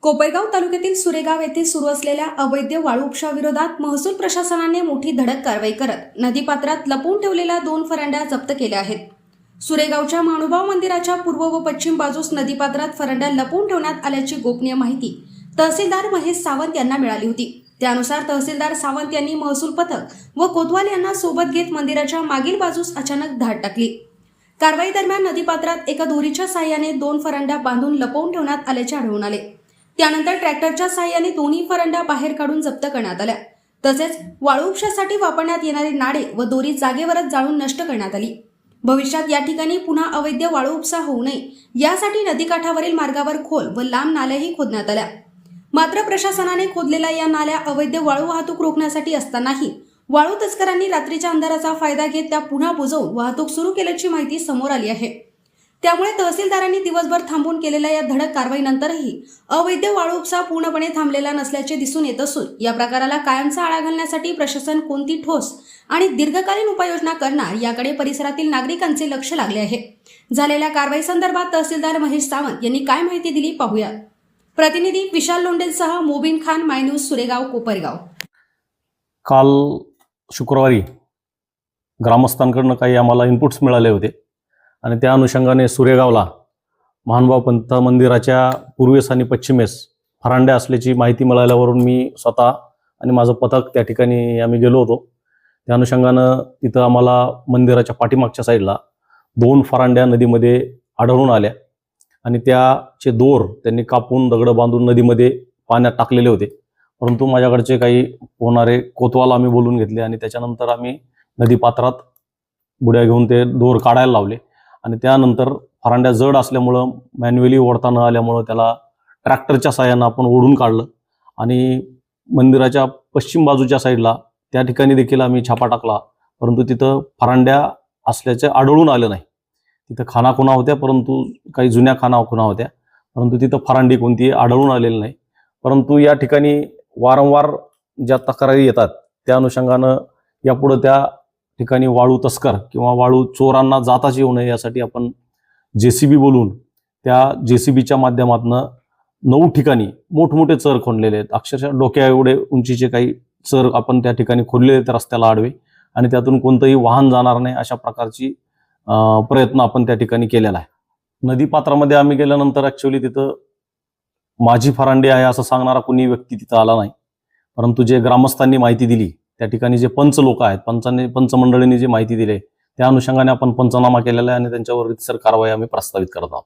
कोपरगाव तालुक्यातील सुरेगाव येथे सुरू असलेल्या अवैध वाळू उपशाविरोधात महसूल प्रशासनाने मोठी धडक कारवाई करत नदीपात्रात लपवून ठेवलेल्या 2 फरंड्या जप्त केल्या आहेत। सुरेगावच्या महानुभाव मंदिराच्या पूर्व व पश्चिम बाजूस नदीपात्रात फरंड्या लपवून ठेवण्यात आल्याची गोपनीय माहिती तहसीलदार महेश सावंत यांना मिळाली होती। त्यानुसार तहसीलदार सावंत यांनी महसूल पथक व कोतवाल यांना सोबत घेत मंदिराच्या मागील बाजूस अचानक धाड टाकली। कारवाई दरम्यान नदीपात्रात एका दोरीच्या साहाय्याने 2 फरंड्या बांधून लपवून ठेवण्यात आल्याचे आढळून आले। त्यानंतर ट्रॅक्टरच्या साहाय्याने दोन्ही फरंड्या बाहेर काढून जप्त करण्यात आल्या। तसेच वाळू उपशासाठी वापरण्यात येणारे नाडे व दोरी जागेवरच जाळून नष्ट करण्यात आली। भविष्यात या ठिकाणी पुन्हा अवैध वाळू उपसा होऊ नये यासाठी नदीकाठावरील मार्गावर खोल व लांब नाल्याही खोदण्यात आल्या। मात्र प्रशासनाने खोदलेल्या या नाल्या अवैध वाळू वाहतूक रोखण्यासाठी असतानाही वाळू तस्करांनी रात्रीच्या अंधाराचा फायदा घेत त्या पुन्हा बुजवून वाहतूक सुरू केल्याची माहिती समोर आली आहे। त्यामुळे तहसीलदारांनी दिवसभर थांबून केलेल्या या धडक कारवाईनंतरही अवैध वाळू उपसा पूर्णपणे थांबलेला नसल्याचे दिसून येत असून या प्रकाराला कायमचा आळा घालण्यासाठी प्रशासन कोणती ठोस आणि दीर्घकालीन उपाययोजना करणार याकडे परिसरातील नागरिकांचे लक्ष लागले आहे। झालेल्या कारवाई संदर्भात तहसीलदार महेश सावंत यांनी काय माहिती दिली पाहूया। प्रतिनिधी विशाल लोंडेंसह मोबिन खान, माय न्यूज, सुरेगाव, कोपरगाव। काल शुक्रवारी ग्रामस्थांकडून काही आम्हाला इनपुट्स मिळाले होते आणि त्या अनुषंगाने सुरेगावला महानुभाव पंत मंदिराच्या पूर्वेस आणि पश्चिमेस फरांड्या असल्याची माहिती मिळाल्यावरून मी स्वतः आणि माझं पथक त्या ठिकाणी आम्ही गेलो होतो। त्या अनुषंगानं तिथं आम्हाला मंदिराच्या पाठीमागच्या साईडला 2 फरांड्या नदीमध्ये आढळून आल्या आणि त्याचे दोर त्यांनी कापून दगड बांधून नदीमध्ये पाण्यात टाकलेले होते। परंतु माझ्याकडचे काही होणारे कोतवाल आम्ही बोलून घेतले आणि त्याच्यानंतर आम्ही नदीपात्रात बुड्या घेऊन ते दोर काढायला लावले आणि त्यानंतर फरांड्या जड असल्यामुळं मॅन्युअली ओढता न आल्यामुळं त्याला ट्रॅक्टरच्या साहाय्यानं आपण ओढून काढलं आणि मंदिराच्या पश्चिम बाजूच्या साईडला त्या ठिकाणी देखील आम्ही छापा टाकला। परंतु तिथं फरांड्या असल्याचे आढळून आलं नाही। तिथं खानाखुणा होत्या, परंतु काही जुन्या खानाखुणा होत्या, परंतु तिथं फरांडी कोणती आढळून आलेली नाही। परंतु या ठिकाणी वारंवार ज्या तक्रारी येतात त्या अनुषंगानं यापुढे त्या ठिकाणी वाळू तस्कर किंवा वाळू चोरांना जाताच येऊ नये यासाठी आपण JCB बोलून त्या JCBच्या माध्यमातून 9 ठिकाणी मोठमोठे चर खोदलेले आहेत। अक्षरशः डोक्या एवढे उंचीचे काही चर आपण त्या ठिकाणी खोदलेले आहेत रस्त्याला आडवे आणि त्यातून कोणतंही वाहन जाणार नाही अशा प्रकारची प्रयत्न आपण त्या ठिकाणी केलेला आहे। नदीपात्रामध्ये आम्ही गेल्यानंतर ॲक्च्युअली तिथं माझी फरांडी आहे असं सांगणारा कोणी व्यक्ती तिथं आला नाही। परंतु जे ग्रामस्थांनी माहिती दिली, त्या ठिकाणी जे पंच लोक आहेत, पंचमंडळींनी जी माहिती दिली त्या अनुषंगाने आपण पंचनामा केलेला आहे आणि त्यांच्यावर रीतसर कारवाई आम्ही प्रस्तावित करत आहोत।